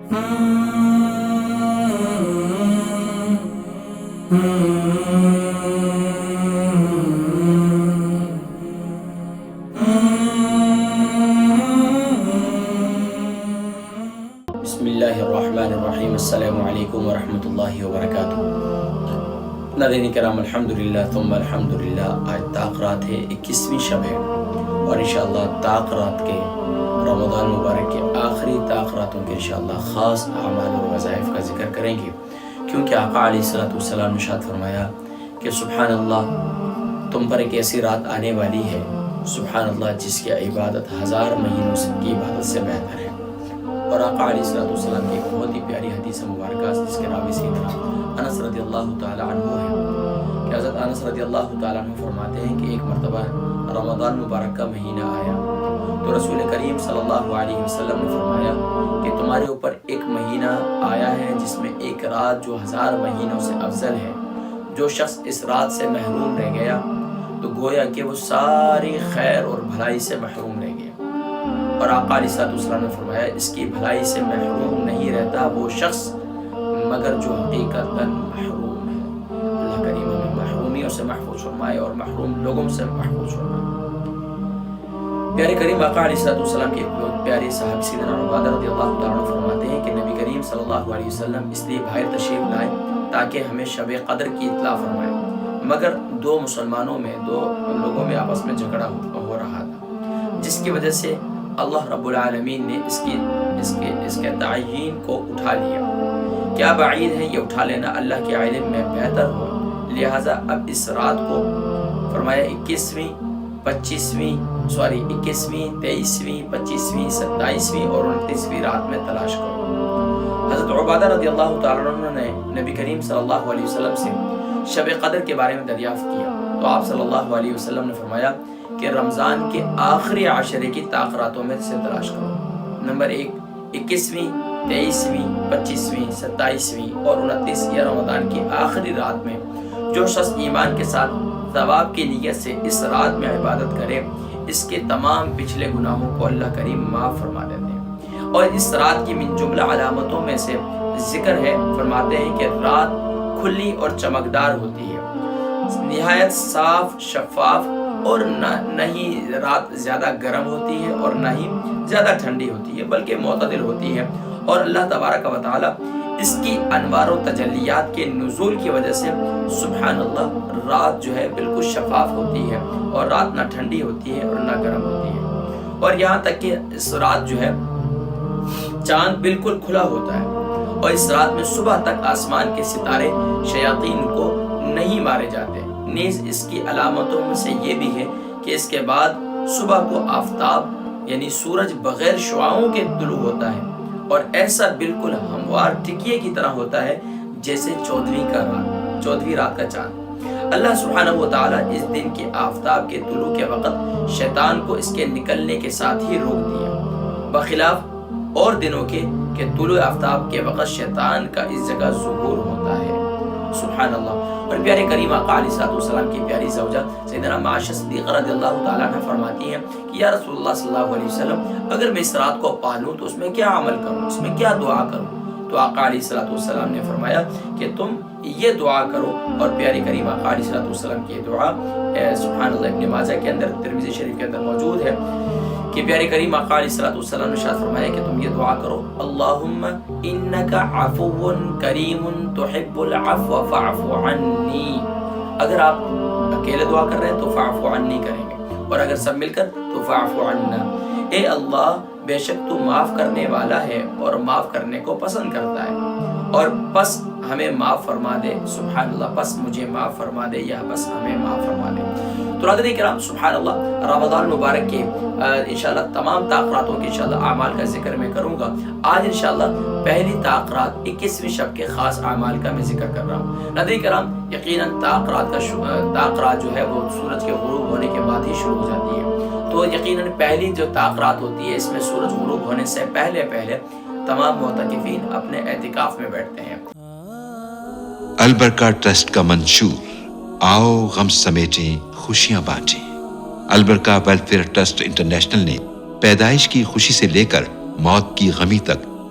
بسم اللہ الرحمن الرحیم، السلام علیکم ورحمۃ اللہ وبرکاتہ۔ ناظرین کرام، الحمدللہ ثم الحمدللہ، آج تاخرات ہے 21ویں شب ہے، اور انشاءاللہ تاخرات کے رمضان مبارک کے آخری تاخراتوں کے انشاءاللہ خاص اعمال اور وظائف کا ذکر کریں گے، کیونکہ آقا علیہ الصلوۃ والسلام نے ارشاد فرمایا کہ سبحان اللہ، تم پر ایک ایسی رات آنے والی ہے، سبحان اللہ، جس کی عبادت 1000 مہینوں کی عبادت سے بہتر ہے۔ اور آقا علیہ الصلوۃ والسلام کی ایک بہت ہی پیاری حدیث مبارکہ جس کے راوی سیدنا انس رضی اللہ تعالی عنہ ہے کہ حضرت انس رضی اللہ تعالی عنہ فرماتے ہیں کہ ایک مرتبہ رمضان مبارک کا مہینہ آیا تو رسول کریم صلی اللہ علیہ وسلم نے فرمایا کہ تمہارے اوپر ایک مہینہ آیا ہے جس میں ایک رات جو 1000 مہینوں سے افضل ہے، جو شخص اس رات سے محروم رہ گیا تو گویا کہ وہ ساری خیر اور بھلائی سے محروم رہ گیا۔ اور آقا علیہ الصلوۃ والسلام نے فرمایا اس کی بھلائی سے محروم نہیں رہتا وہ شخص مگر جو حقیقتاً محروم ہے۔ اللہ کریم ہمیں محرومیوں سے محفوظ فرمائے اور محروم لوگوں سے محفوظ فرمائے۔ پیارے کریم آقا علیہ الصلوۃ والسلام کے ایک پیارے صحابی سیدنا عبادہ رضی اللہ تعالیٰ عنہ فرماتے ہیں کہ نبی کریم صلی اللہ علیہ وسلم اس لیے باہر تشریف لائے تاکہ ہمیں شب قدر کی اطلاع فرمائے، مگر دو مسلمانوں میں، دو لوگوں میں آپس میں جھگڑا ہو رہا تھا، جس کی وجہ سے اللہ رب العالمین نے اس کے تعین کو اٹھا لیا۔ کیا بعید ہے یہ اٹھا لینا، اللہ کے علم میں بہتر ہو، لہٰذا اب اس رات کو فرمایا 21ویں، 23ویں، 25ویں، 27ویں اور 29ویں رات میں تلاش کرو۔ حضرت عبادہ رضی اللہ تعالیٰ عنہ نے نبی کریم صلی اللہ علیہ وسلم سے شب قدر کے بارے میں دریافت کیا تو آپ صلی اللہ علیہ وسلم نے فرمایا کہ رمضان کے آخری عشرے کی تاخراتوں میں سے تلاش کرو۔ نمبر 1، 21ویں، 23ویں، 25ویں، 27ویں اور 29 رمضان کی آخری رات میں جو شخص ایمان کے ساتھ ثواب کی نیت سے اس رات میں عبادت کرے، اس کے تمام پچھلے گناہوں کو اللہ کریم معاف فرما دیتے ہیں۔ اور اس رات کی من جملہ علامتوں میں سے ذکر ہے، فرماتے ہیں کہ رات کھلی اور چمکدار ہوتی ہے، نہایت صاف شفاف، اور نہ ہی رات زیادہ گرم ہوتی ہے اور نہ ہی زیادہ ٹھنڈی ہوتی ہے، بلکہ معتدل ہوتی ہے۔ اور اللہ تبارک و تعالی اس کی انوار و تجلیات کے نزول کی وجہ سے سبحان اللہ رات جو ہے بالکل شفاف ہوتی ہے، اور رات نہ ٹھنڈی ہوتی ہے اور نہ گرم ہوتی ہے، اور یہاں تک کہ اس رات جو ہے چاند بالکل کھلا ہوتا ہے، اور اس رات میں صبح تک آسمان کے ستارے شیاطین کو نہیں مارے جاتے۔ نیز اس کی علامتوں میں سے یہ بھی ہے کہ اس کے بعد صبح کو آفتاب یعنی سورج بغیر شعاعوں کے طلوع ہوتا ہے، اور ایسا بالکل ہموار ٹکیے کی طرح ہوتا ہے جیسے 14ویں رات کا چاند۔ اللہ سبحانہ و تعالیٰ اس دن کے آفتاب کے طلوع کے وقت شیطان کو اس کے نکلنے کے ساتھ ہی روک دیا، بخلاف اور دنوں کے کہ طلوع آفتاب کے وقت شیطان کا اس جگہ ظہور ہوتا ہے۔ سبحان اللہ۔ اور پیارے کریم آقا علیہ الصلوۃ والسلام کی پیاری زوجہ سیدنا معاشہ صدیقہ رضی اللہ تعالیٰ عنہ فرماتی ہیں کہ یا رسول اللہ صلی اللہ علیہ وسلم، اگر میں اس رات کو پالوں تو اس میں کیا عمل کروں، اس میں کیا دعا کروں؟ تو آقا علیہ الصلوۃ والسلام نے فرمایا کہ تم یہ دعا کرو، اور پیارے کریم آقا علیہ الصلوۃ والسلام کی دعا سبحان اللہ ابن ماجہ کے اندر، ترمذی شریف کے اندر موجود ہے کہ پیارے کریم آقا علیہ الصلوۃ والسلام نے ارشاد فرمایا کہ تم یہ دعا کرو، اللہم انک عفو کریم تحب العفو فاعف عنی۔ اگر آپ اکیلے دعا کر رہے ہیں تو فاعف عنی کریں گے، اور اگر سب مل کر تو فاعف عنا۔ اے اللہ، بے شک تو معاف کرنے والا ہے اور معاف کرنے کو پسند کرتا ہے، اور بس ہمیں معاف فرما دے۔ سبحان اللہ، بس مجھے معاف فرما دے یا بس ہمیں معاف فرما دے۔ تو ناظرین کرام، سبحان اللہ، رمضان مبارک کے انشاءاللہ تمام تاخراتوں کے انشاءاللہ اعمال کا ذکر میں کروں گا۔ آج انشاءاللہ پہلی تاخرات 21ویں شب کے خاص اعمال کا میں ذکر کر رہا ہوں۔ ناظرین کرام، یقیناً تاخرات جو ہے وہ سورج کے غروب ہونے کے بعد ہی شروع ہو جاتی ہے، تو یقیناً پہلی جو تاخرات ہوتی ہے اس میں سورج غروب ہونے سے پہلے تمام معتکفین اپنے اعتکاف میں بیٹھتے ہیں۔ البرکہ ٹرسٹ کا منشور، آؤ غم سمیٹیں خوشیاں بانٹیں۔ البرکہ ویلفیئر ٹرسٹ انٹرنیشنل نے پیدائش کی خوشی سے لے کر موت کی غمی تک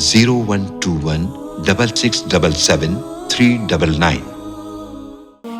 0121 6677 399।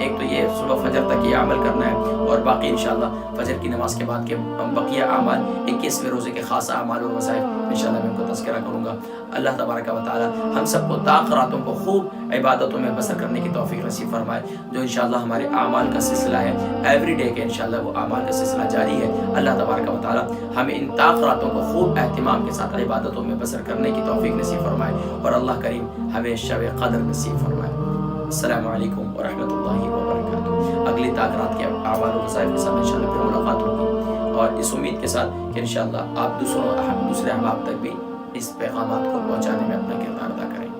ایک تو یہ صبح فجر تک یہ عمل کرنا ہے، اور باقی انشاءاللہ فجر کی نماز کے بعد کے بقیہ اعمال 21ویں روزے کے خاص اعمال اور وظائف انشاءاللہ میں ان کو تذکرہ کروں گا۔ اللہ تبارک و تعالی ہم سب کو طاق راتوں کو خوب عبادتوں میں بسر کرنے کی توفیق نصیب فرمائے، جو انشاءاللہ ہمارے اعمال کا سلسلہ ہے ایوری ڈے کے انشاءاللہ وہ اعمال کا سلسلہ جاری ہے۔ اللہ تبارک و تعالی ہمیں ان طاق راتوں کو خوب اہتمام کے ساتھ عبادتوں میں بسر کرنے کی توفیق نصیب فرمائے، اور اللہ کریم ہمیں شب قدر نصیب فرمائے۔ السلام علیکم ورحمۃ اللہ وبرکاتہ۔ اگلی طاق رات کے اعمال و وظائف کے ساتھ انشاءاللہ پھر ملاقات ہوگی، اور اس امید کے ساتھ کہ انشاءاللہ آپ دوسرے احباب تک بھی اس پیغامات کو پہنچانے میں اپنا کردار ادا کریں۔